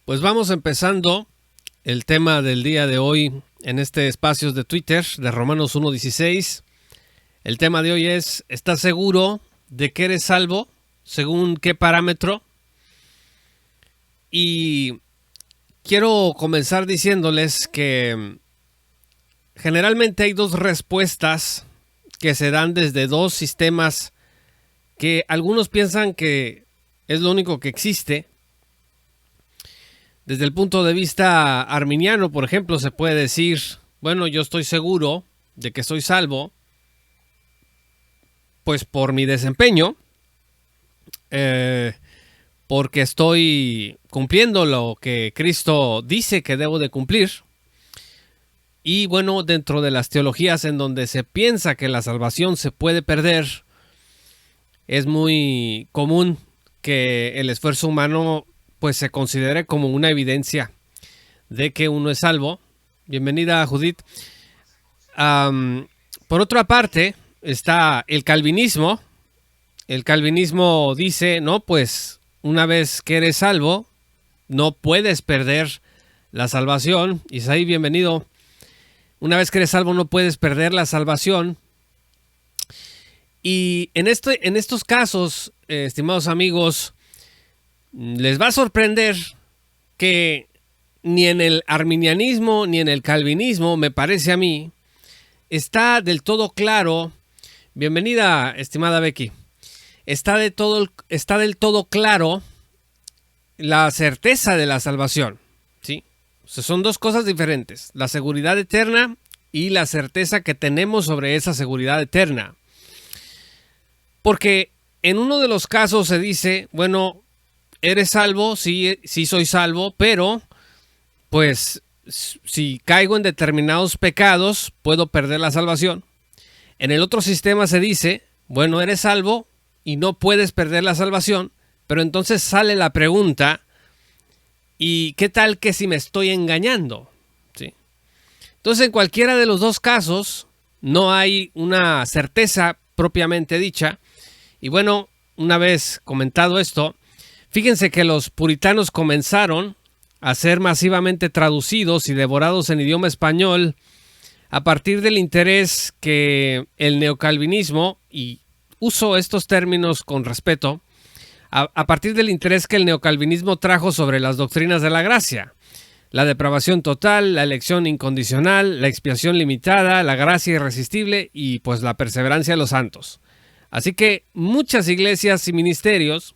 Pues vamos empezando el tema del día de hoy en este espacio de Twitter de Romanos 1:16. El tema de hoy es: ¿estás seguro de que eres salvo? ¿Según qué parámetro? Y quiero comenzar diciéndoles que generalmente hay dos respuestas que se dan desde dos sistemas que algunos piensan que es lo único que existe. Desde el punto de vista arminiano, por ejemplo, se puede decir, bueno, yo estoy seguro de que soy salvo, pues por mi desempeño, porque estoy cumpliendo lo que Cristo dice que debo de cumplir. Y bueno, dentro de las teologías en donde se piensa que la salvación se puede perder, es muy común que el esfuerzo humano pues se considere como una evidencia de que uno es salvo. Bienvenida, Judith. Por otra parte, está el calvinismo. El calvinismo dice, no, pues una vez que eres salvo, no puedes perder la salvación. Isaí, bienvenido. Una vez que eres salvo, no puedes perder la salvación. Y en estos casos, estimados amigos, les va a sorprender que ni en el arminianismo ni en el calvinismo, me parece a mí, está del todo claro. Bienvenida, estimada Becky. Está del todo claro la certeza de la salvación, ¿sí? O sea, son dos cosas diferentes: la seguridad eterna y la certeza que tenemos sobre esa seguridad eterna. Porque en uno de los casos se dice, bueno, ¿eres salvo? Sí, sí soy salvo, pero pues si caigo en determinados pecados, puedo perder la salvación. En el otro sistema se dice, bueno, eres salvo y no puedes perder la salvación, pero entonces sale la pregunta, ¿y qué tal que si me estoy engañando? ¿Sí? Entonces, en cualquiera de los dos casos, no hay una certeza propiamente dicha. Y bueno, una vez comentado esto, fíjense que los puritanos comenzaron a ser masivamente traducidos y devorados en idioma español a partir del interés que el neocalvinismo, y uso estos términos con respeto, a partir del interés que el neocalvinismo trajo sobre las doctrinas de la gracia: la depravación total, la elección incondicional, la expiación limitada, la gracia irresistible y pues la perseverancia de los santos. Así que muchas iglesias y ministerios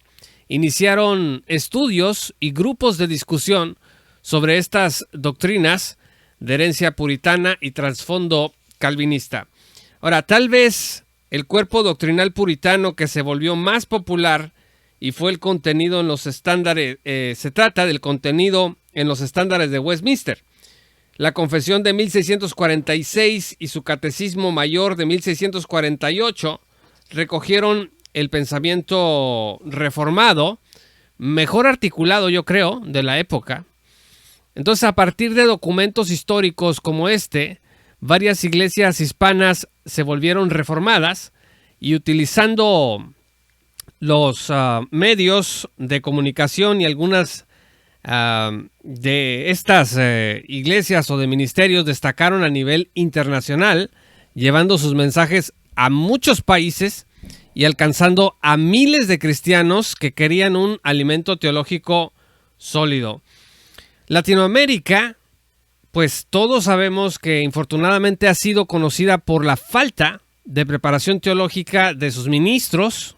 iniciaron estudios y grupos de discusión sobre estas doctrinas de herencia puritana y trasfondo calvinista. Ahora, tal vez el cuerpo doctrinal puritano que se volvió más popular y fue el contenido en los estándares, se trata del contenido en los estándares de Westminster. La Confesión de 1646 y su Catecismo Mayor de 1648 recogieron el pensamiento reformado, mejor articulado, yo creo, de la época. Entonces, a partir de documentos históricos como este, varias iglesias hispanas se volvieron reformadas y, utilizando los medios de comunicación y algunas de estas iglesias o de ministerios destacaron a nivel internacional, llevando sus mensajes a muchos países y alcanzando a miles de cristianos que querían un alimento teológico sólido. Latinoamérica, pues todos sabemos que infortunadamente ha sido conocida por la falta de preparación teológica de sus ministros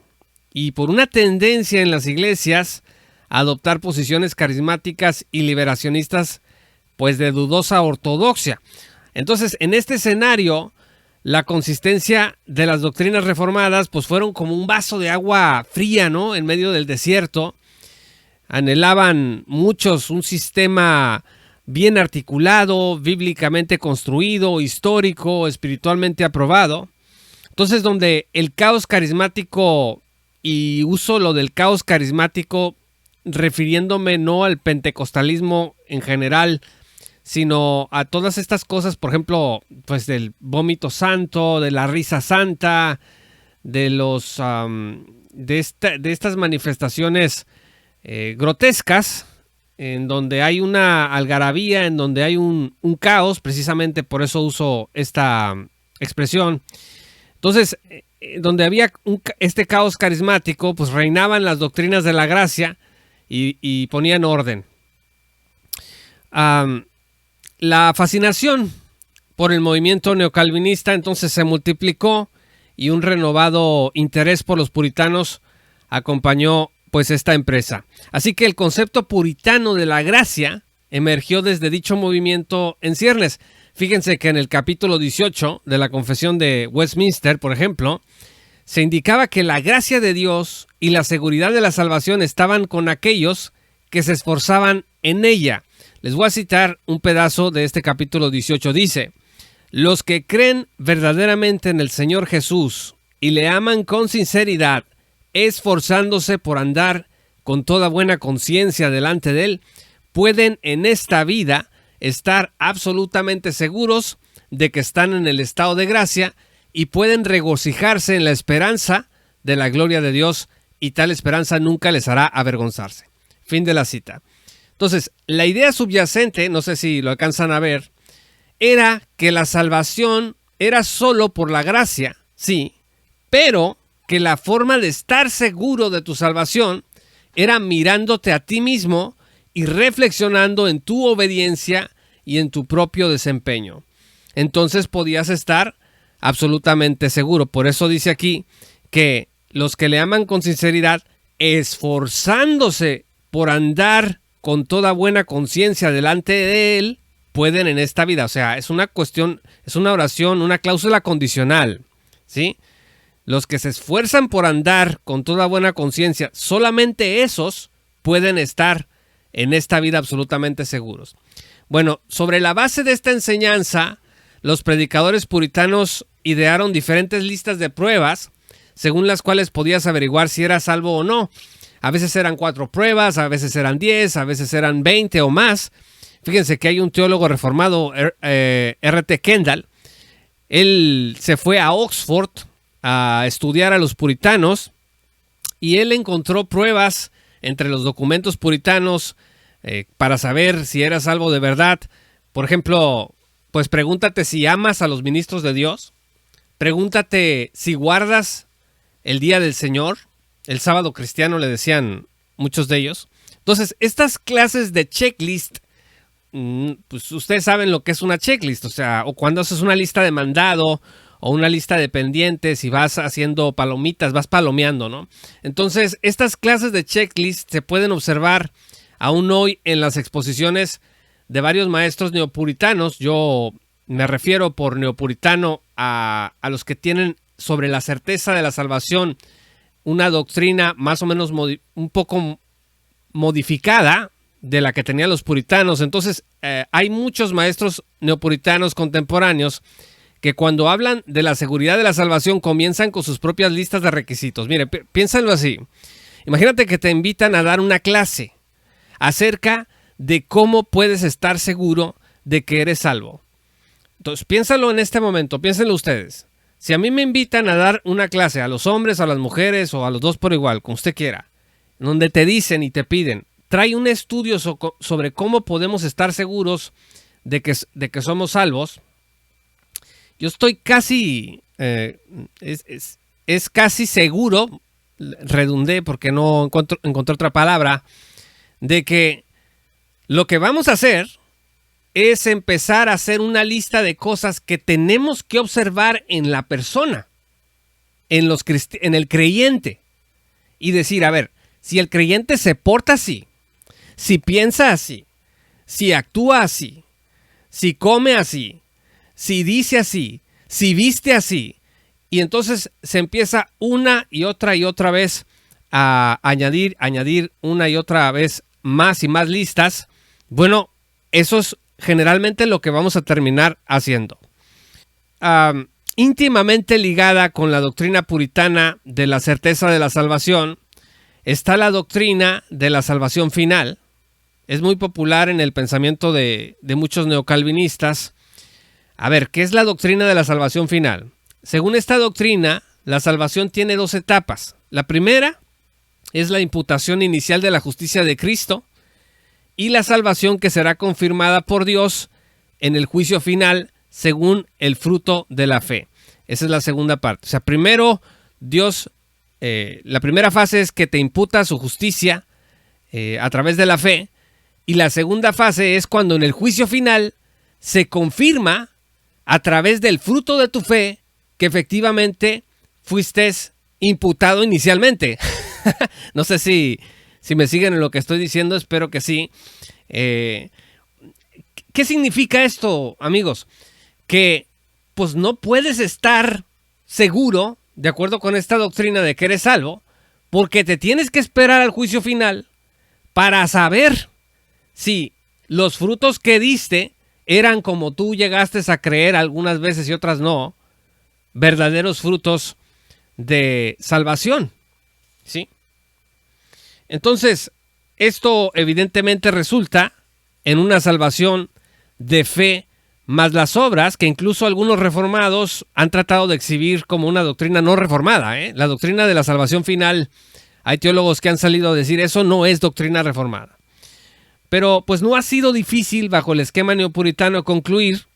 y por una tendencia en las iglesias a adoptar posiciones carismáticas y liberacionistas, pues de dudosa ortodoxia. Entonces, en este escenario, la consistencia de las doctrinas reformadas pues fueron como un vaso de agua fría, ¿no?, en medio del desierto. Anhelaban muchos un sistema bien articulado, bíblicamente construido, histórico, espiritualmente aprobado. Entonces, donde el caos carismático, y uso lo del caos carismático refiriéndome no al pentecostalismo en general, sino a todas estas cosas, por ejemplo, pues del vómito santo, de la risa santa, de los de estas manifestaciones grotescas en donde hay una algarabía, en donde hay un caos, precisamente por eso uso esta expresión. Entonces, donde había este caos carismático, pues reinaban las doctrinas de la gracia y ponían orden. La fascinación por el movimiento neocalvinista entonces se multiplicó y un renovado interés por los puritanos acompañó pues esta empresa. Así que el concepto puritano de la gracia emergió desde dicho movimiento en ciernes. Fíjense que en el capítulo 18 de la Confesión de Westminster, por ejemplo, se indicaba que la gracia de Dios y la seguridad de la salvación estaban con aquellos que se esforzaban en ella. Les voy a citar un pedazo de este capítulo 18. Dice: los que creen verdaderamente en el Señor Jesús y le aman con sinceridad, esforzándose por andar con toda buena conciencia delante de Él, pueden en esta vida estar absolutamente seguros de que están en el estado de gracia y pueden regocijarse en la esperanza de la gloria de Dios, y tal esperanza nunca les hará avergonzarse. Fin de la cita. Entonces, la idea subyacente, no sé si lo alcanzan a ver, era que la salvación era solo por la gracia, sí, pero que la forma de estar seguro de tu salvación era mirándote a ti mismo y reflexionando en tu obediencia y en tu propio desempeño. Entonces podías estar absolutamente seguro. Por eso dice aquí que los que le aman con sinceridad, esforzándose por andar con toda buena conciencia delante de Él, pueden en esta vida. O sea, es una cuestión, es una oración, una cláusula condicional, ¿sí? Los que se esfuerzan por andar con toda buena conciencia, solamente esos pueden estar en esta vida absolutamente seguros. Bueno, sobre la base de esta enseñanza, los predicadores puritanos idearon diferentes listas de pruebas según las cuales podías averiguar si eras salvo o no. A veces eran 4 pruebas, a veces eran 10, a veces eran 20 o más. Fíjense que hay un teólogo reformado, R.T. Kendall. Él se fue a Oxford a estudiar a los puritanos y él encontró pruebas entre los documentos puritanos para saber si eras salvo de verdad. Por ejemplo, pues pregúntate si amas a los ministros de Dios. Pregúntate si guardas el día del Señor. El sábado cristiano le decían muchos de ellos. Entonces, estas clases de checklist, pues ustedes saben lo que es una checklist, o sea, o cuando haces una lista de mandado o una lista de pendientes y vas haciendo palomitas, vas palomeando, ¿no? Entonces, estas clases de checklist se pueden observar aún hoy en las exposiciones de varios maestros neopuritanos. Yo me refiero por neopuritano a los que tienen sobre la certeza de la salvación una doctrina más o menos un poco modificada de la que tenían los puritanos. Entonces, hay muchos maestros neopuritanos contemporáneos que cuando hablan de la seguridad de la salvación comienzan con sus propias listas de requisitos. Mire, piénsenlo así. Imagínate que te invitan a dar una clase acerca de cómo puedes estar seguro de que eres salvo. Entonces, piénsalo en este momento, piénsenlo ustedes. Si a mí me invitan a dar una clase a los hombres, a las mujeres o a los dos por igual, como usted quiera, donde te dicen y te piden, trae un estudio sobre cómo podemos estar seguros de que somos salvos, yo estoy casi, es casi seguro, redundé porque no encontré otra palabra, de que lo que vamos a hacer es empezar a hacer una lista de cosas que tenemos que observar en la persona, en el creyente, y decir, a ver, si el creyente se porta así, si piensa así, si actúa así, si come así, si dice así, si viste así, y entonces se empieza una y otra vez a añadir una y otra vez más y más listas. Bueno, eso es generalmente lo que vamos a terminar haciendo. Íntimamente ligada con la doctrina puritana de la certeza de la salvación está la doctrina de la salvación final. Es muy popular en el pensamiento de muchos neocalvinistas. A ver, ¿qué es la doctrina de la salvación final? Según esta doctrina, la salvación tiene 2 etapas. La primera es la imputación inicial de la justicia de Cristo, y la salvación que será confirmada por Dios en el juicio final según el fruto de la fe. Esa es la segunda parte. O sea, primero Dios, la primera fase es que te imputa su justicia a través de la fe, y la segunda fase es cuando en el juicio final se confirma a través del fruto de tu fe que efectivamente fuiste imputado inicialmente. No sé si me siguen en lo que estoy diciendo, espero que sí. ¿Qué significa esto, amigos? Que pues no puedes estar seguro, de acuerdo con esta doctrina de que eres salvo, porque te tienes que esperar al juicio final para saber si los frutos que diste eran, como tú llegaste a creer algunas veces y otras no, verdaderos frutos de salvación, ¿sí? Entonces, esto evidentemente resulta en una salvación de fe más las obras, que incluso algunos reformados han tratado de exhibir como una doctrina no reformada, ¿eh? La doctrina de la salvación final, hay teólogos que han salido a decir eso no es doctrina reformada. Pero pues no ha sido difícil bajo el esquema neopuritano concluir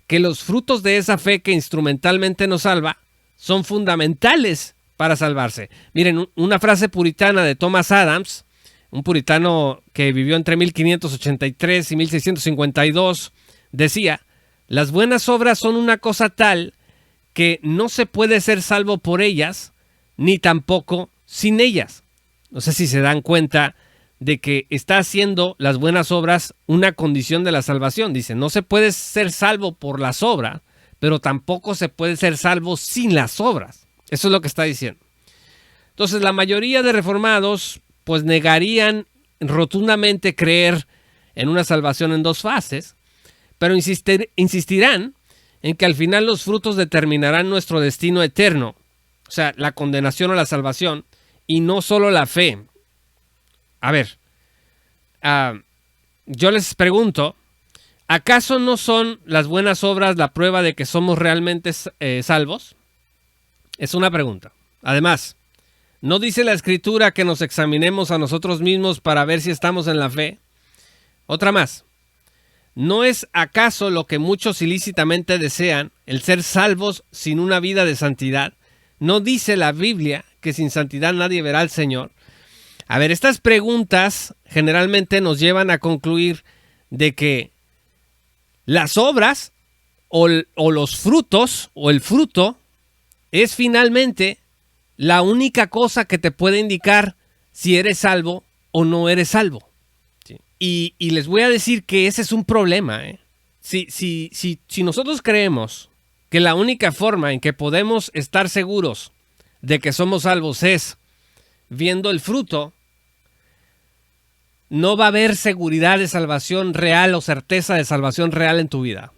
que los frutos de esa fe que instrumentalmente nos salva son fundamentales para salvarse. Miren, una frase puritana de Thomas Adams, un puritano que vivió entre 1583 y 1652, decía: las buenas obras son una cosa tal que no se puede ser salvo por ellas, ni tampoco sin ellas. No sé si se dan cuenta de que está haciendo las buenas obras una condición de la salvación. Dice, no se puede ser salvo por las obras, pero tampoco se puede ser salvo sin las obras. Eso es lo que está diciendo. Entonces, la mayoría de reformados pues negarían rotundamente creer en una salvación en dos fases, pero insistirán en que al final los frutos determinarán nuestro destino eterno, o sea, la condenación o la salvación, y no solo la fe. A ver, yo les pregunto, ¿acaso no son las buenas obras la prueba de que somos realmente salvos? Es una pregunta. Además, ¿no dice la Escritura que nos examinemos a nosotros mismos para ver si estamos en la fe? Otra más. ¿No es acaso lo que muchos ilícitamente desean, el ser salvos sin una vida de santidad? ¿No dice la Biblia que sin santidad nadie verá al Señor? A ver, estas preguntas generalmente nos llevan a concluir de que las obras o los frutos o el fruto es finalmente la única cosa que te puede indicar si eres salvo o no eres salvo. ¿Sí? Y les voy a decir que ese es un problema, ¿eh? Si nosotros creemos que la única forma en que podemos estar seguros de que somos salvos es viendo el fruto, no va a haber seguridad de salvación real o certeza de salvación real en tu vida.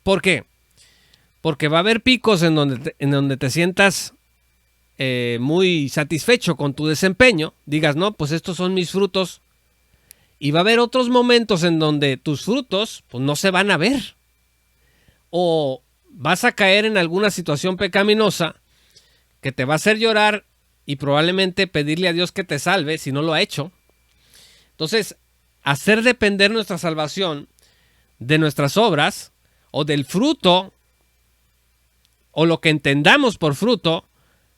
¿Por qué? Porque va a haber picos en donde te sientas muy satisfecho con tu desempeño, digas, no, pues estos son mis frutos, y va a haber otros momentos en donde tus frutos pues, no se van a ver, o vas a caer en alguna situación pecaminosa que te va a hacer llorar y probablemente pedirle a Dios que te salve si no lo ha hecho. Entonces, hacer depender nuestra salvación de nuestras obras o del fruto o lo que entendamos por fruto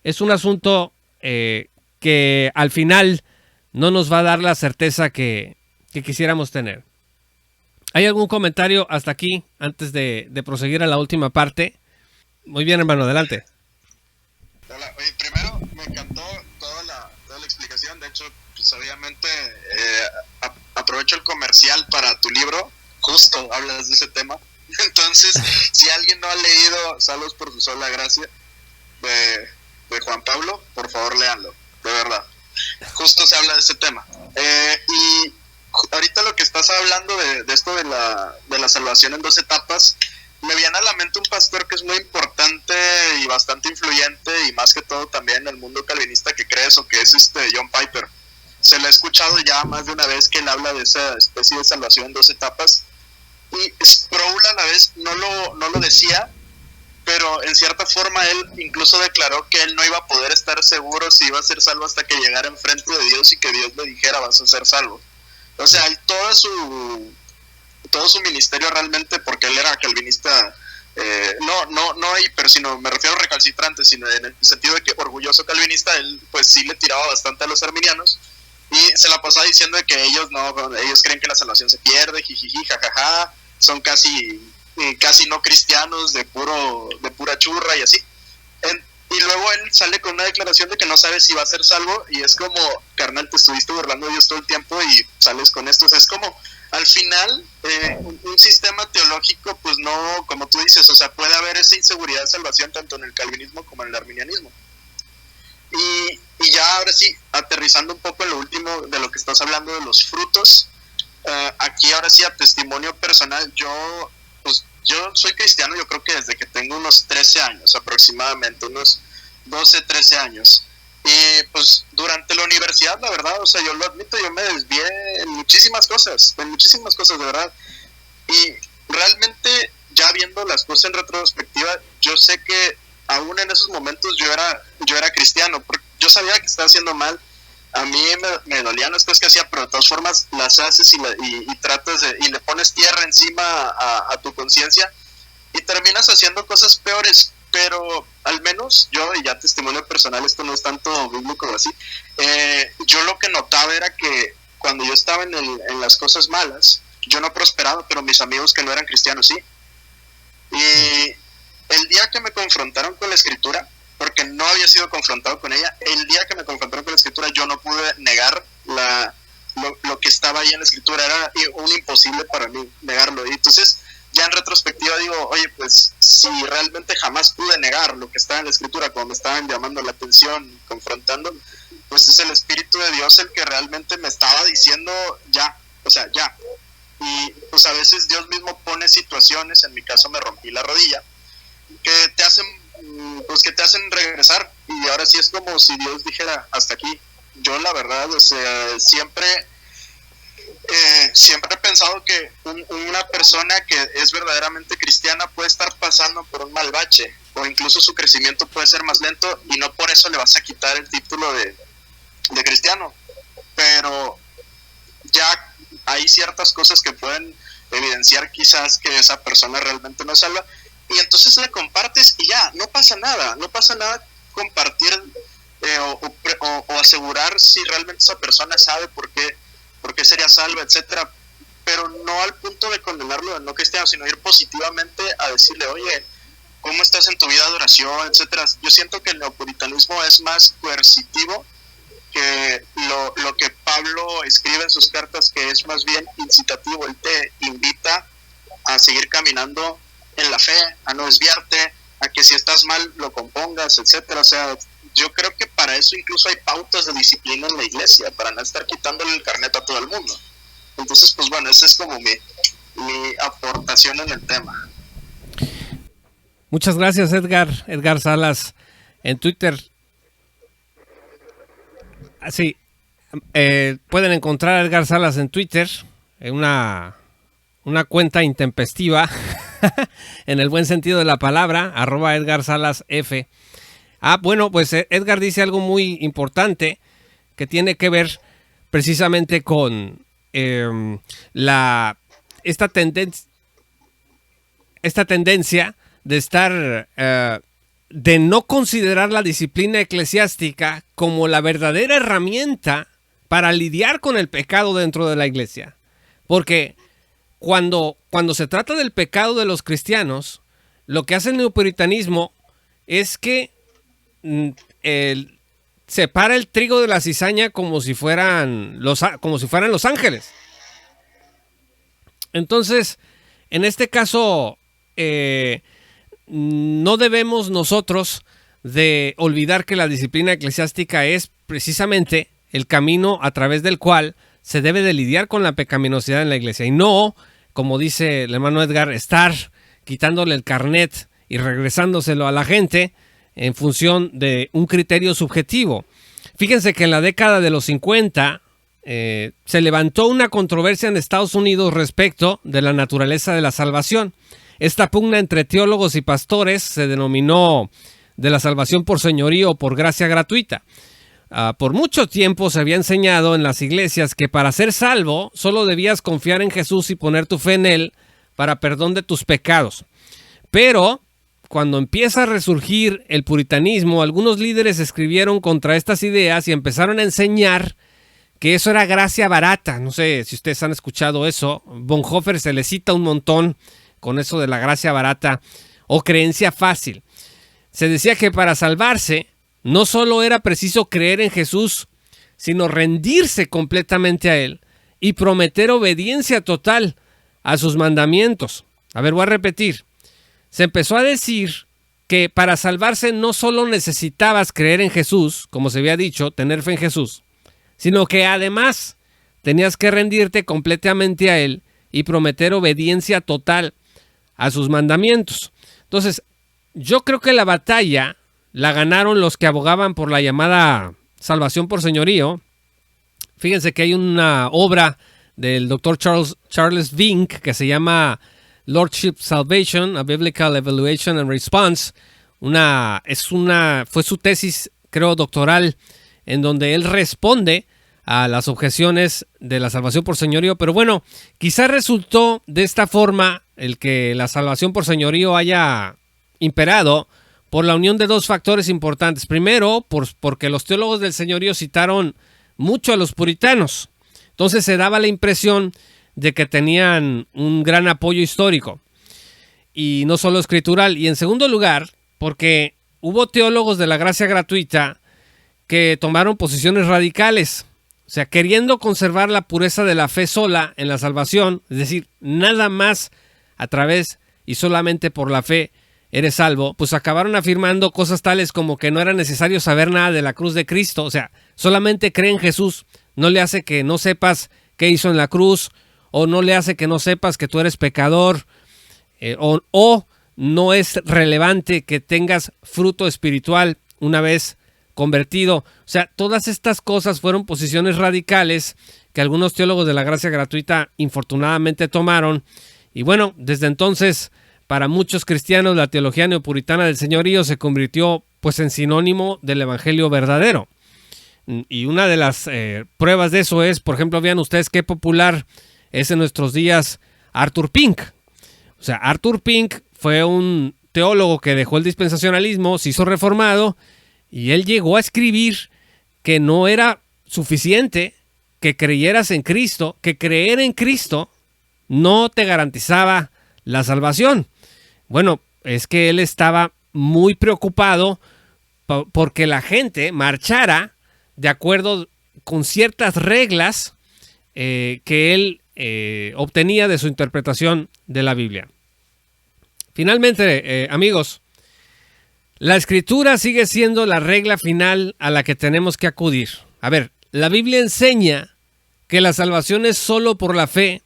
es un asunto que al final no nos va a dar la certeza que quisiéramos tener. ¿Hay algún comentario hasta aquí antes de proseguir a la última parte? Muy bien, hermano, adelante. Hola, oye, primero me encantó toda la explicación. De hecho, pues obviamente aprovecho el comercial para tu libro. Justo hablas de ese tema. Entonces, si alguien no ha leído Salvos por su sola gracia de Juan Pablo, por favor léanlo, de verdad. Justo se habla de ese tema. Y ahorita lo que estás hablando de esto de la salvación en dos etapas, me viene a la mente un pastor que es muy importante y bastante influyente, y más que todo también en el mundo calvinista que cree eso, que es John Piper. Se lo he escuchado ya más de una vez que él habla de esa especie de salvación en dos etapas, y Sproul a la vez no lo decía, pero en cierta forma él incluso declaró que él no iba a poder estar seguro si iba a ser salvo hasta que llegara enfrente de Dios y que Dios le dijera vas a ser salvo. O sea, él todo su ministerio realmente, porque él era calvinista, no hiper, sino me refiero a recalcitrante, sino en el sentido de que orgulloso calvinista, él pues sí le tiraba bastante a los arminianos y se la pasaba diciendo de que ellos creen que la salvación se pierde, jijiji, jajaja, son casi no cristianos de pura churra y así. Y luego él sale con una declaración de que no sabe si va a ser salvo y es como, carnal, te estuviste burlando de Dios todo el tiempo y sales con esto. O sea, es como, al final, un sistema teológico, pues no, como tú dices, o sea, puede haber esa inseguridad de salvación tanto en el calvinismo como en el arminianismo. Y ya ahora sí, aterrizando un poco en lo último de lo que estás hablando de los frutos, aquí ahora sí a testimonio personal, yo soy cristiano, yo creo que desde que tengo unos 13 años aproximadamente, unos 12, 13 años. Y pues durante la universidad, la verdad, o sea, yo lo admito, yo me desvié en muchísimas cosas, de verdad. Y realmente, ya viendo las cosas en retrospectiva, yo sé que aún en esos momentos yo era cristiano, porque yo sabía que estaba haciendo mal. A mí me dolían las cosas que hacía, pero de todas formas las haces y tratas y le pones tierra encima a tu conciencia y terminas haciendo cosas peores. Pero al menos yo, y ya testimonio personal, esto no es tanto bíblico o así, yo lo que notaba era que cuando yo estaba en las cosas malas, yo no prosperaba, pero mis amigos que no eran cristianos sí. Y el día que me confrontaron con la escritura, porque no había sido confrontado con ella, el día que me confrontaron con la escritura yo no pude negar lo que estaba ahí en la escritura, era un imposible para mí negarlo. Y entonces ya en retrospectiva digo, oye, pues si realmente jamás pude negar lo que estaba en la escritura, como me estaban llamando la atención, confrontando, pues es el Espíritu de Dios el que realmente me estaba diciendo ya, o sea, ya. Y pues a veces Dios mismo pone situaciones, en mi caso me rompí la rodilla, que te hacen regresar, y ahora sí es como si Dios dijera hasta aquí. Yo la verdad, o sea, siempre he pensado que una persona que es verdaderamente cristiana puede estar pasando por un mal bache, o incluso su crecimiento puede ser más lento, y no por eso le vas a quitar el título de cristiano, pero ya hay ciertas cosas que pueden evidenciar quizás que esa persona realmente no es salva, y entonces le compartes y ya, no pasa nada compartir o asegurar si realmente esa persona sabe por qué sería salva, etcétera, pero no al punto de condenarlo de no cristiano, sino ir positivamente a decirle, oye, ¿cómo estás en tu vida de oración, etcétera? Yo siento que el neopuritanismo es más coercitivo que lo que Pablo escribe en sus cartas, que es más bien incitativo. Él te invita a seguir caminando en la fe, a no desviarte, a que si estás mal lo compongas, etcétera. O sea, yo creo que para eso incluso hay pautas de disciplina en la iglesia, para no estar quitándole el carnet a todo el mundo. Entonces, pues bueno, esa es como mi aportación en el tema. Muchas gracias, Edgar Salas, en Twitter. Sí, pueden encontrar a Edgar Salas en Twitter, en una cuenta intempestiva, en el buen sentido de la palabra, @EdgarSalasF. Bueno, pues Edgar dice algo muy importante que tiene que ver precisamente con esta tendencia de estar de no considerar la disciplina eclesiástica como la verdadera herramienta para lidiar con el pecado dentro de la iglesia. Porque cuando se trata del pecado de los cristianos, lo que hace el neopuritanismo es que separa el trigo de la cizaña como si fueran los ángeles. Entonces, en este caso, no debemos nosotros de olvidar que la disciplina eclesiástica es precisamente el camino a través del cual se debe de lidiar con la pecaminosidad en la iglesia, y no, como dice el hermano Edgar, estar quitándole el carnet y regresándoselo a la gente en función de un criterio subjetivo. Fíjense que en la década de los 50 se levantó una controversia en Estados Unidos respecto de la naturaleza de la salvación. Esta pugna entre teólogos y pastores se denominó de la salvación por señorío o por gracia gratuita. Por mucho tiempo se había enseñado en las iglesias que para ser salvo solo debías confiar en Jesús y poner tu fe en Él para perdón de tus pecados. Pero cuando empieza a resurgir el puritanismo, algunos líderes escribieron contra estas ideas y empezaron a enseñar que eso era gracia barata. No sé si ustedes han escuchado eso. Bonhoeffer se le cita un montón con eso de la gracia barata o creencia fácil. Se decía que para salvarse no solo era preciso creer en Jesús, sino rendirse completamente a Él y prometer obediencia total a sus mandamientos. A ver, voy a repetir. Se empezó a decir que para salvarse no solo necesitabas creer en Jesús, como se había dicho, tener fe en Jesús, sino que además tenías que rendirte completamente a Él y prometer obediencia total a sus mandamientos. Entonces, yo creo que la batalla la ganaron los que abogaban por la llamada salvación por señorío. Fíjense que hay una obra del Dr. Charles Vink que se llama Lordship Salvation, A Biblical Evaluation and Response. Fue su tesis, creo, doctoral, en donde él responde a las objeciones de la salvación por señorío. Pero bueno, quizás resultó de esta forma el que la salvación por señorío haya imperado por la unión de dos factores importantes. Primero, porque los teólogos del señorío citaron mucho a los puritanos. Entonces se daba la impresión de que tenían un gran apoyo histórico y no solo escritural. Y en segundo lugar, porque hubo teólogos de la gracia gratuita que tomaron posiciones radicales, o sea, queriendo conservar la pureza de la fe sola en la salvación, es decir, nada más a través y solamente por la fe eres salvo, pues acabaron afirmando cosas tales como que no era necesario saber nada de la cruz de Cristo. O sea, solamente cree en Jesús, no le hace que no sepas qué hizo en la cruz, o no le hace que no sepas que tú eres pecador, o no es relevante que tengas fruto espiritual una vez convertido. O sea, todas estas cosas fueron posiciones radicales que algunos teólogos de la gracia gratuita infortunadamente tomaron. Y bueno, desde entonces, para muchos cristianos, la teología neopuritana del señorío se convirtió pues en sinónimo del evangelio verdadero. Y una de las pruebas de eso es, por ejemplo, vean ustedes qué popular es en nuestros días Arthur Pink. O sea, Arthur Pink fue un teólogo que dejó el dispensacionalismo, se hizo reformado, y él llegó a escribir que no era suficiente que creyeras en Cristo, que creer en Cristo no te garantizaba la salvación. Bueno, es que él estaba muy preocupado porque la gente marchara de acuerdo con ciertas reglas que él obtenía de su interpretación de la Biblia. Finalmente, amigos, la Escritura sigue siendo la regla final a la que tenemos que acudir. A ver, la Biblia enseña que la salvación es solo por la fe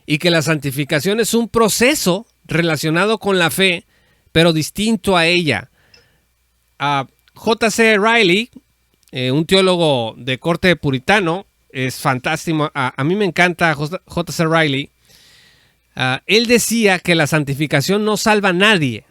y que la santificación es un proceso relacionado con la fe, pero distinto a ella. J.C. Riley, un teólogo de corte puritano, es fantástico. A mí me encanta J.C. Riley. Él decía que la santificación no salva a nadie.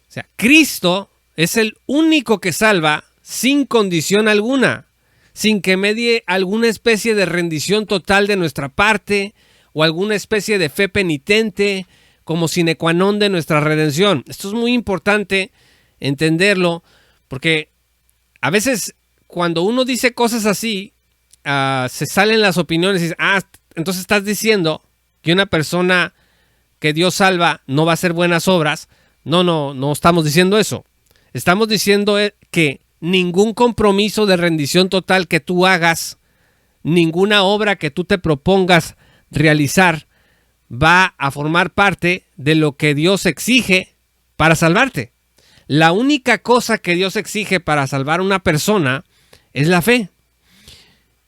O sea, Cristo es el único que salva sin condición alguna, sin que medie alguna especie de rendición total de nuestra parte o alguna especie de fe penitente como sine qua non de nuestra redención. Esto es muy importante entenderlo, porque a veces cuando uno dice cosas así, se salen las opiniones y dicen, entonces estás diciendo que una persona que Dios salva no va a hacer buenas obras. No estamos diciendo eso. Estamos diciendo que ningún compromiso de rendición total que tú hagas, ninguna obra que tú te propongas realizar, va a formar parte de lo que Dios exige para salvarte. La única cosa que Dios exige para salvar a una persona es la fe.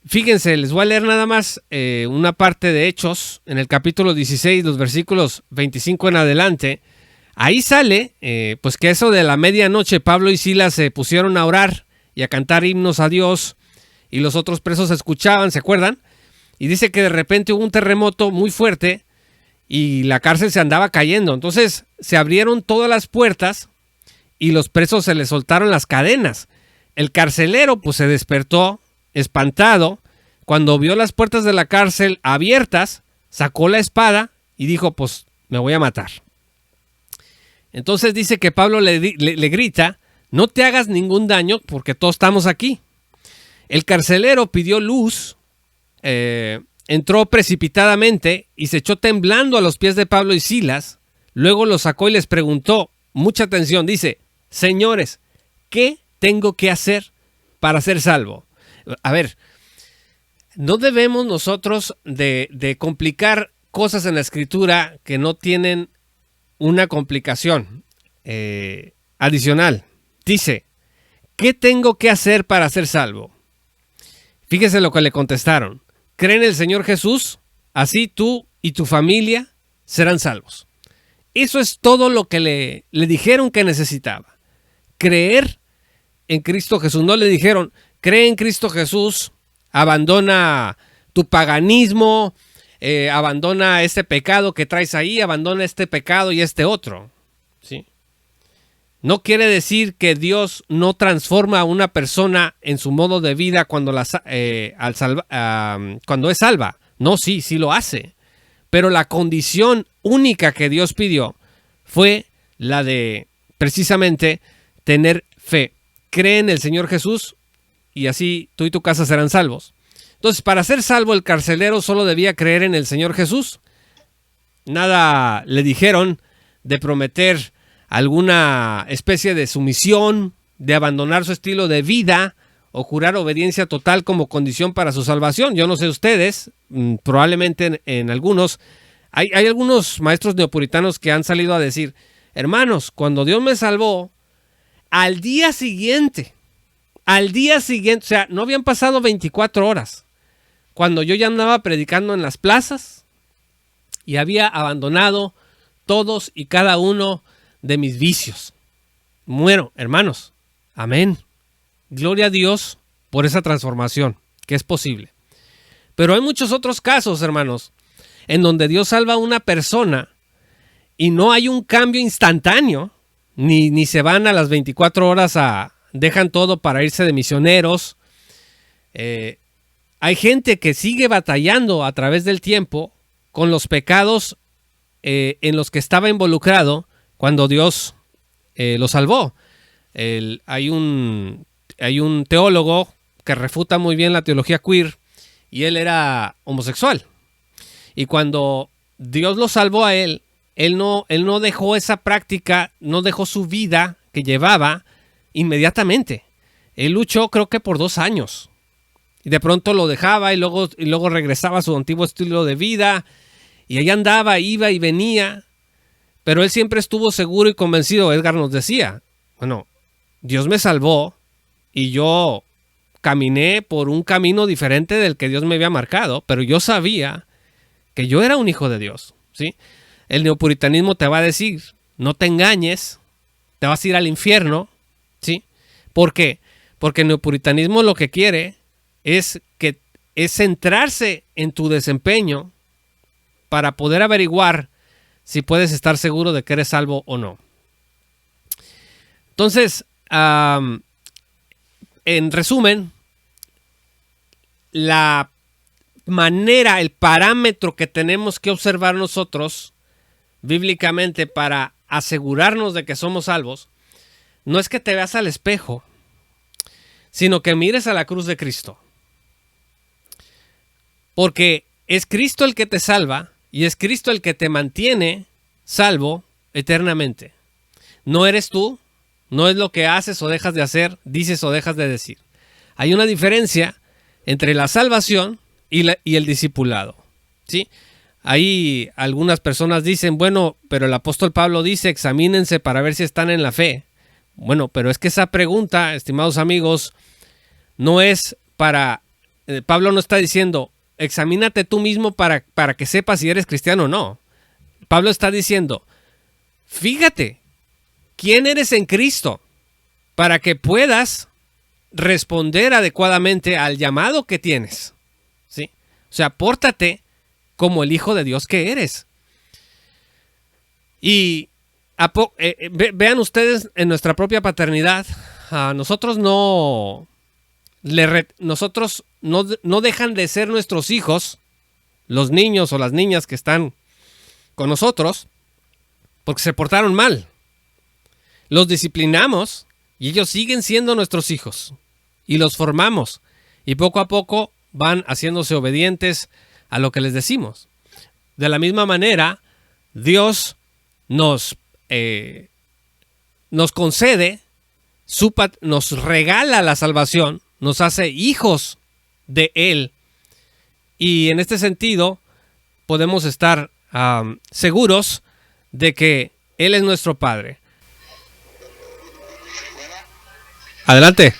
Fíjense, les voy a leer nada más una parte de Hechos, en el capítulo 16, los versículos 25 en adelante. Ahí sale, pues que eso de la medianoche Pablo y Silas se pusieron a orar y a cantar himnos a Dios, y los otros presos escuchaban, ¿se acuerdan? Y dice que de repente hubo un terremoto muy fuerte y la cárcel se andaba cayendo. Entonces se abrieron todas las puertas y los presos se les soltaron las cadenas. El carcelero pues se despertó espantado cuando vio las puertas de la cárcel abiertas, sacó la espada y dijo, pues me voy a matar. Entonces dice que Pablo le grita, no te hagas ningún daño porque todos estamos aquí. El carcelero pidió luz, entró precipitadamente y se echó temblando a los pies de Pablo y Silas. Luego los sacó y les preguntó, mucha atención, dice, señores, ¿qué tengo que hacer para ser salvo? A ver, no debemos nosotros de complicar cosas en la Escritura que no tienen una complicación adicional. Dice, ¿qué tengo que hacer para ser salvo? Fíjese lo que le contestaron. Cree en el Señor Jesús, así tú y tu familia serán salvos. Eso es todo lo que le dijeron que necesitaba. Creer en Cristo Jesús. No le dijeron, cree en Cristo Jesús, abandona tu paganismo, abandona este pecado que traes ahí, abandona este pecado y este otro. ¿Sí? No quiere decir que Dios no transforma a una persona en su modo de vida cuando cuando es salva. No, sí lo hace. Pero la condición única que Dios pidió fue la de precisamente tener fe. Cree en el Señor Jesús y así tú y tu casa serán salvos. Entonces, para ser salvo, el carcelero solo debía creer en el Señor Jesús. Nada le dijeron de prometer alguna especie de sumisión, de abandonar su estilo de vida o jurar obediencia total como condición para su salvación. Yo no sé ustedes, probablemente en algunos, hay algunos maestros neopuritanos que han salido a decir, hermanos, cuando Dios me salvó, al día siguiente, o sea, no habían pasado 24 horas, cuando yo ya andaba predicando en las plazas y había abandonado todos y cada uno de mis vicios. Muero, hermanos. Amén. Gloria a Dios por esa transformación, que es posible. Pero hay muchos otros casos, hermanos, en donde Dios salva a una persona y no hay un cambio instantáneo, ni se van a las 24 horas dejan todo para irse de misioneros. Hay gente que sigue batallando a través del tiempo con los pecados en los que estaba involucrado cuando Dios lo salvó. Hay un teólogo que refuta muy bien la teología queer y él era homosexual. Y cuando Dios lo salvó a él no dejó esa práctica, no dejó su vida que llevaba inmediatamente. Él luchó creo que por 2 años. Y de pronto lo dejaba y luego regresaba a su antiguo estilo de vida. Y ahí andaba, iba y venía. Pero él siempre estuvo seguro y convencido. Edgar nos decía, bueno, Dios me salvó y yo caminé por un camino diferente del que Dios me había marcado, pero yo sabía que yo era un hijo de Dios, ¿sí? El neopuritanismo te va a decir, no te engañes, te vas a ir al infierno, ¿sí? ¿Por qué? Porque el neopuritanismo lo que quiere es centrarse en tu desempeño para poder averiguar si puedes estar seguro de que eres salvo o no. Entonces, en resumen, la manera, el parámetro que tenemos que observar nosotros bíblicamente para asegurarnos de que somos salvos, no es que te veas al espejo, sino que mires a la cruz de Cristo. Porque es Cristo el que te salva y es Cristo el que te mantiene salvo eternamente. No eres tú, no es lo que haces o dejas de hacer, dices o dejas de decir. Hay una diferencia entre la salvación y el discipulado, ¿sí? Ahí algunas personas dicen, bueno, pero el apóstol Pablo dice, examínense para ver si están en la fe. Bueno, pero es que esa pregunta, estimados amigos, no es para... Pablo no está diciendo, examínate tú mismo para que sepas si eres cristiano o no. Pablo está diciendo, fíjate, ¿quién eres en Cristo? Para que puedas responder adecuadamente al llamado que tienes, ¿sí? O sea, pórtate como el Hijo de Dios que eres. Y vean ustedes en nuestra propia paternidad, nosotros nosotros no dejan de ser nuestros hijos, los niños o las niñas que están con nosotros, porque se portaron mal. Los disciplinamos y ellos siguen siendo nuestros hijos y los formamos y poco a poco van haciéndose obedientes a lo que les decimos. De la misma manera, Dios nos concede, nos regala la salvación, nos hace hijos de Él, y en este sentido podemos estar seguros de que Él es nuestro Padre. Adelante.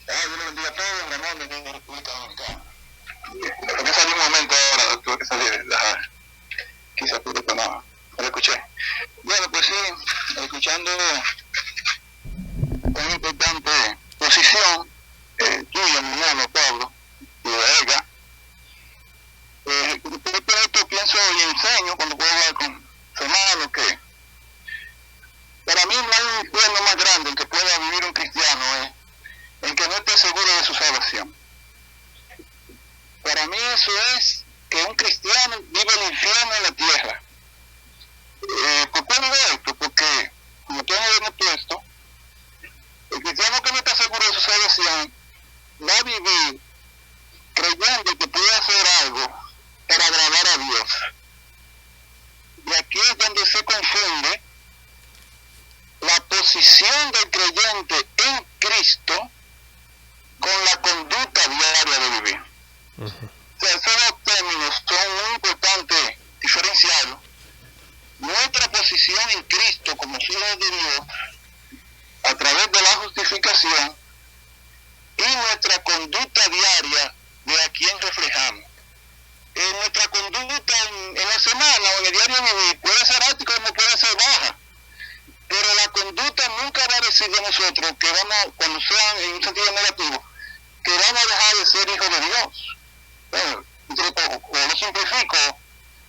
Dios le bendiga a todos, Ramón, de la República Dominicana. Me salió un momento ahora, tuve que salir, quizás porque no lo escuché. Bueno, pues sí, escuchando una importante posición tuya, mi hermano Pablo, y de Edgar. Después de esto pienso y enseño cuando puedo hablar con hermanos que para mí no hay un infierno más grande en que pueda vivir un cristiano en que no esté seguro de su salvación. Para mí eso es que un cristiano vive el infierno en la tierra. ¿Por qué digo esto? Porque, como tú has puesto, el cristiano que no está seguro de su salvación va a vivir creyendo que puede hacer algo para agradar a Dios. Y aquí es donde se confunde la posición del creyente en Cristo con la conducta diaria de vivir. O sea, esos dos términos son muy importantes diferenciarlos. Nuestra posición en Cristo como hijos de Dios a través de la justificación y nuestra conducta diaria de a quien reflejamos. Nuestra conducta en la semana o en el diario vivir puede ser alta como puede ser baja, pero la conducta nunca va a decir de nosotros que vamos, cuando sean en un sentido negativo, que vamos a dejar de ser hijos de Dios. O lo simplifico,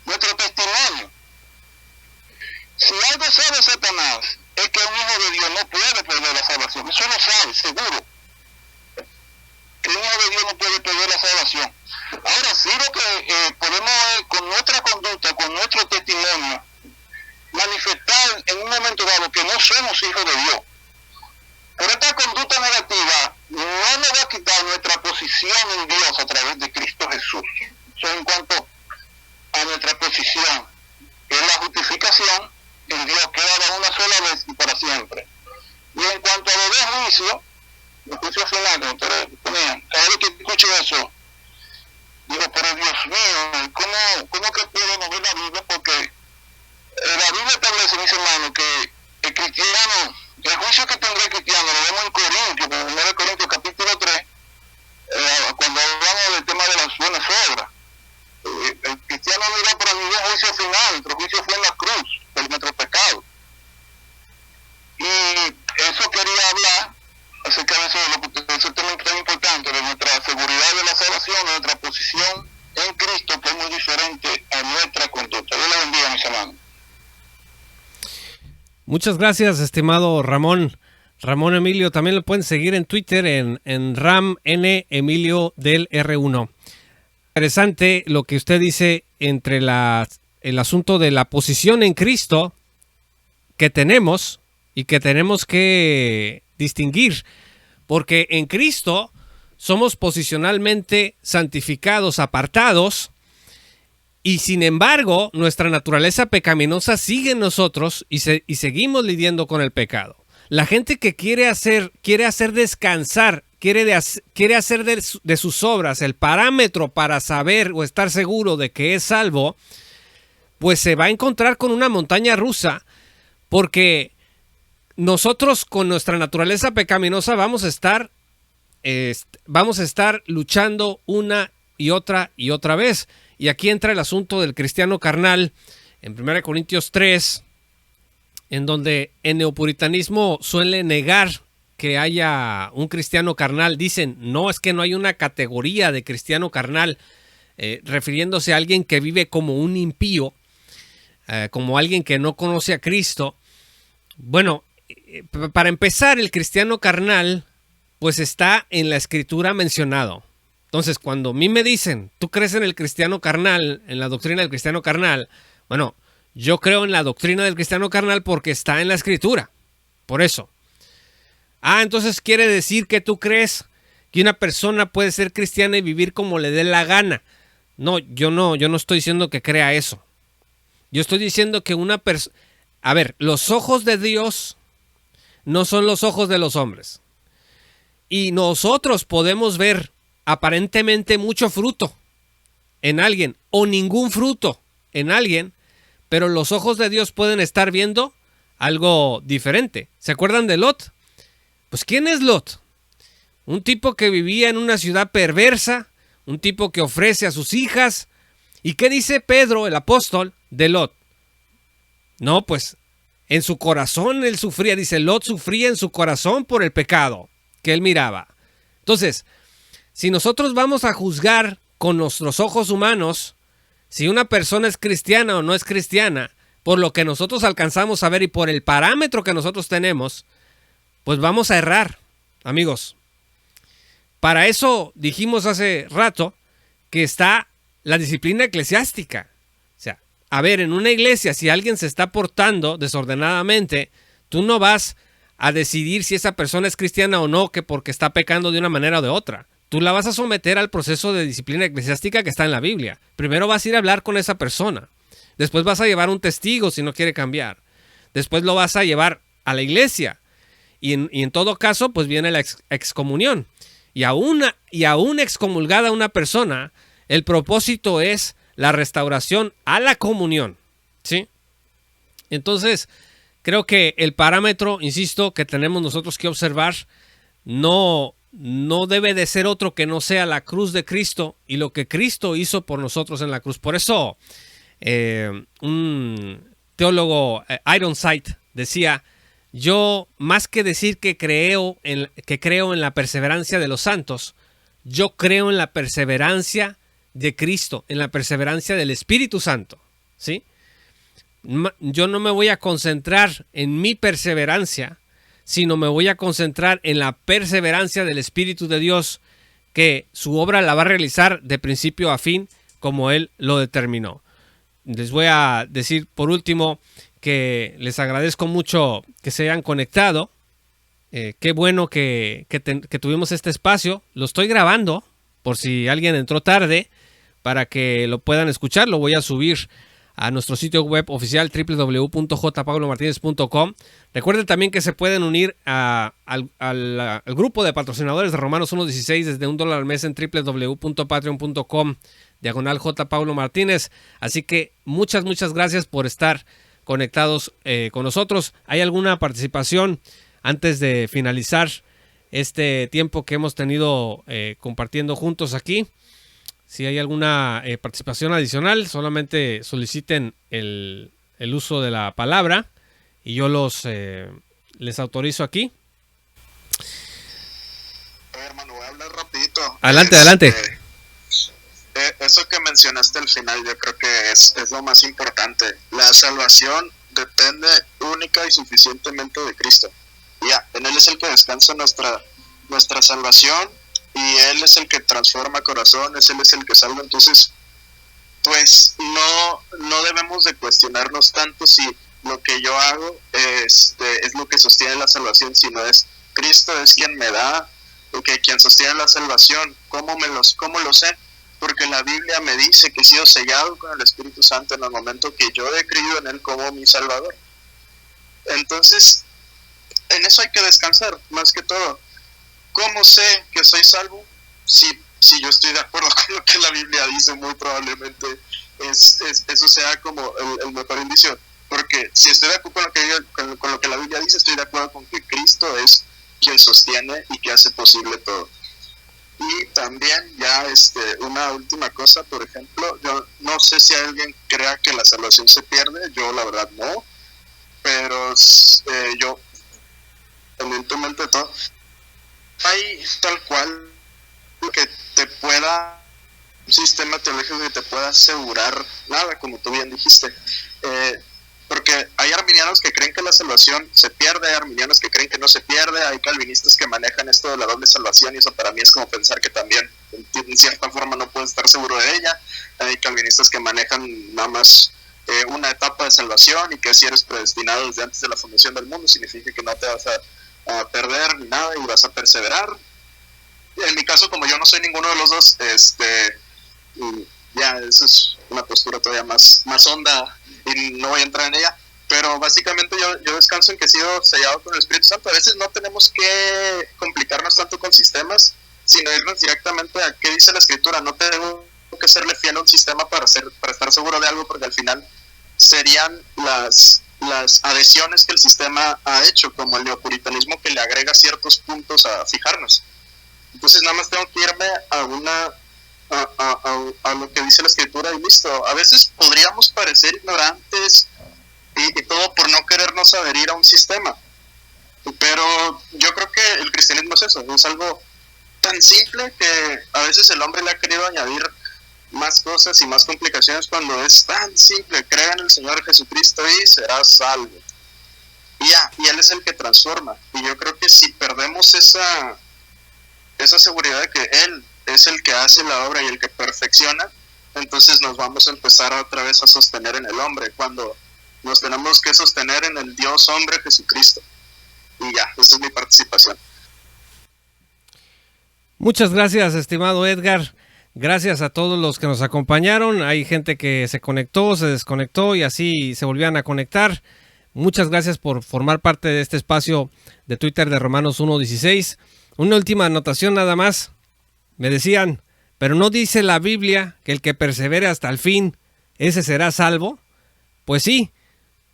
nuestro testimonio. Si algo sabe Satanás es que un hijo de Dios no puede perder la salvación. Eso lo sabe, seguro. Que un hijo de Dios no puede perder la salvación. Ahora sí lo que podemos con nuestra conducta, con nuestro testimonio, manifestar en un momento dado que no somos hijos de Dios. Pero esta conducta negativa no nos va a quitar nuestra posición en Dios a través de Cristo Jesús. Eso en cuanto a nuestra posición, que es la justificación en Dios, que dada una sola vez y para siempre. Y en cuanto a los juicios, los juicios finales, ustedes ponían, cada vez que escucho eso, digo, pero Dios mío, ¿cómo que podemos ver la Biblia? Porque la Biblia establece, mis hermanos, que el cristiano, el juicio que tendrá el cristiano, lo vemos en Corintios, en 1 Corintios capítulo 3, cuando hablamos del tema de las buenas obras. El cristiano no irá para ningún juicio final, nuestro juicio fue en la cruz, por nuestro pecado. Y eso quería hablar acerca de eso, ese tema tan importante, de nuestra seguridad de la salvación, de nuestra posición en Cristo, que es muy diferente a nuestra conducta. Dios le bendiga, mis hermanos. Muchas gracias, estimado Ramón. Ramón Emilio, también lo pueden seguir en Twitter en Ram N Emilio del R1. Interesante lo que usted dice entre el asunto de la posición en Cristo que tenemos y que tenemos que distinguir, porque en Cristo somos posicionalmente santificados, apartados, y sin embargo nuestra naturaleza pecaminosa sigue en nosotros y seguimos lidiando con el pecado. La gente que quiere hacer descansar, quiere hacer de sus obras el parámetro para saber o estar seguro de que es salvo, pues se va a encontrar con una montaña rusa, porque nosotros con nuestra naturaleza pecaminosa vamos a estar luchando una y otra vez. Y aquí entra el asunto del cristiano carnal en 1 Corintios 3, en donde el neopuritanismo suele negar que haya un cristiano carnal. Dicen, no, es que no hay una categoría de cristiano carnal, refiriéndose a alguien que vive como un impío, como alguien que no conoce a Cristo. Bueno, para empezar, el cristiano carnal, pues está en la escritura mencionado. Entonces, cuando a mí me dicen, ¿tú crees en el cristiano carnal, en la doctrina del cristiano carnal? Bueno, yo creo en la doctrina del cristiano carnal porque está en la escritura. Por eso. Entonces quiere decir que tú crees que una persona puede ser cristiana y vivir como le dé la gana. No, yo no estoy diciendo que crea eso. Yo estoy diciendo que una persona... A ver, los ojos de Dios no son los ojos de los hombres. Y nosotros podemos ver aparentemente mucho fruto en alguien o ningún fruto en alguien, pero los ojos de Dios pueden estar viendo algo diferente. ¿Se acuerdan de Lot? Pues ¿quién es Lot? Un tipo que vivía en una ciudad perversa, un tipo que ofrece a sus hijas. ¿Y qué dice Pedro, el apóstol, de Lot? No, pues en su corazón él sufría. Dice, Lot sufría en su corazón por el pecado que él miraba. Entonces, si nosotros vamos a juzgar con nuestros ojos humanos si una persona es cristiana o no es cristiana, por lo que nosotros alcanzamos a ver y por el parámetro que nosotros tenemos, pues vamos a errar, amigos. Para eso dijimos hace rato que está la disciplina eclesiástica. O sea, a ver, en una iglesia, si alguien se está portando desordenadamente, tú no vas a decidir si esa persona es cristiana o no, que porque está pecando de una manera o de otra. Tú la vas a someter al proceso de disciplina eclesiástica que está en la Biblia. Primero vas a ir a hablar con esa persona. Después vas a llevar un testigo si no quiere cambiar. Después lo vas a llevar a la iglesia. Y en todo caso, pues viene la excomunión. Y aún excomulgada una persona, el propósito es la restauración a la comunión. ¿Sí? Entonces, creo que el parámetro, insisto, que tenemos nosotros que observar no debe de ser otro que no sea la cruz de Cristo y lo que Cristo hizo por nosotros en la cruz. Por eso un teólogo, Ironside, decía, yo más que decir que creo en la perseverancia de los santos, yo creo en la perseverancia de Cristo, en la perseverancia del Espíritu Santo. ¿Sí? Yo no me voy a concentrar en mi perseverancia, sino me voy a concentrar en la perseverancia del Espíritu de Dios, que su obra la va a realizar de principio a fin como Él lo determinó. Les voy a decir por último que les agradezco mucho que se hayan conectado. Qué bueno que tuvimos este espacio. Lo estoy grabando por si alguien entró tarde para que lo puedan escuchar. Lo voy a subir a nuestro sitio web oficial www.jpaulomartinez.com. Recuerden también que se pueden unir al grupo de patrocinadores de Romanos 1.16 desde $1 al mes en www.patreon.com/jpaulomartinez. Así que muchas gracias por estar conectados con nosotros. ¿Hay alguna participación antes de finalizar este tiempo que hemos tenido compartiendo juntos aquí? Si hay alguna participación adicional, solamente soliciten el uso de la palabra y yo les autorizo aquí. Hermano, voy a hablar rapidito. Adelante. Eso que mencionaste al final, yo creo que es lo más importante. La salvación depende única y suficientemente de Cristo. Ya, en Él es el que descansa nuestra salvación. Y Él es el que transforma corazones, Él es el que salva. Entonces, pues no debemos de cuestionarnos tanto si lo que yo hago es lo que sostiene la salvación, sino es Cristo es quien me da, quien sostiene la salvación. ¿Cómo lo sé? Porque la Biblia me dice que he sido sellado con el Espíritu Santo en el momento que yo he creído en Él como mi Salvador. Entonces, en eso hay que descansar, más que todo. ¿Cómo sé que soy salvo? Si yo estoy de acuerdo con lo que la Biblia dice, muy probablemente eso sea como el mejor indicio. Porque si estoy de acuerdo con lo que la Biblia dice, estoy de acuerdo con que Cristo es quien sostiene y que hace posible todo. Y también ya una última cosa, por ejemplo, yo no sé si alguien crea que la salvación se pierde, yo la verdad no, pero yo, evidentemente de todo, hay tal cual que te pueda, un sistema teológico que te pueda asegurar nada, como tú bien dijiste. porque hay arminianos que creen que la salvación se pierde, hay arminianos que creen que no se pierde, hay calvinistas que manejan esto de la doble salvación, y eso para mí es como pensar que también en cierta forma no puedes estar seguro de ella. Hay calvinistas que manejan nada más una etapa de salvación, y que si eres predestinado desde antes de la fundación del mundo significa que no te vas a perder ni nada y vas a perseverar. En mi caso, como yo no soy ninguno de los dos, ya eso es una postura todavía más honda y no voy a entrar en ella, pero básicamente yo descanso en que he sido sellado con el Espíritu Santo. A veces no tenemos que complicarnos tanto con sistemas, sino irnos directamente a qué dice la Escritura. No tengo que serle fiel a un sistema para estar seguro de algo, porque al final serían las adhesiones que el sistema ha hecho, como el neopuritanismo, que le agrega ciertos puntos a fijarnos. Entonces nada más tengo que irme a lo que dice la Escritura y listo. A veces podríamos parecer ignorantes y todo por no querernos adherir a un sistema, pero yo creo que el cristianismo es eso, es algo tan simple que a veces el hombre le ha querido añadir más cosas y más complicaciones cuando es tan simple. Crea en el Señor Jesucristo y serás salvo, y ya, y Él es el que transforma. Y yo creo que si perdemos esa seguridad de que Él es el que hace la obra y el que perfecciona, entonces nos vamos a empezar otra vez a sostener en el hombre, cuando nos tenemos que sostener en el Dios hombre Jesucristo. Y ya, esa es mi participación. Muchas gracias, estimado Edgar. Gracias a todos los que nos acompañaron. Hay gente que se conectó, se desconectó y así se volvían a conectar. Muchas gracias por formar parte de este espacio de Twitter de Romanos 1:16. Una última anotación nada más. Me decían, ¿pero no dice la Biblia que el que persevere hasta el fin, ese será salvo? Pues sí,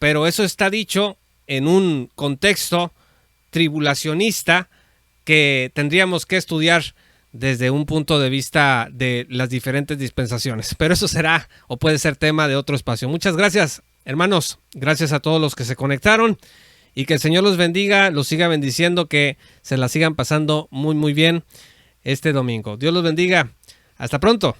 pero eso está dicho en un contexto tribulacionista que tendríamos que estudiar desde un punto de vista de las diferentes dispensaciones. Pero eso será o puede ser tema de otro espacio. Muchas gracias, hermanos. Gracias a todos los que se conectaron y que el Señor los bendiga, los siga bendiciendo, que se la sigan pasando muy, muy bien este domingo. Dios los bendiga. Hasta pronto.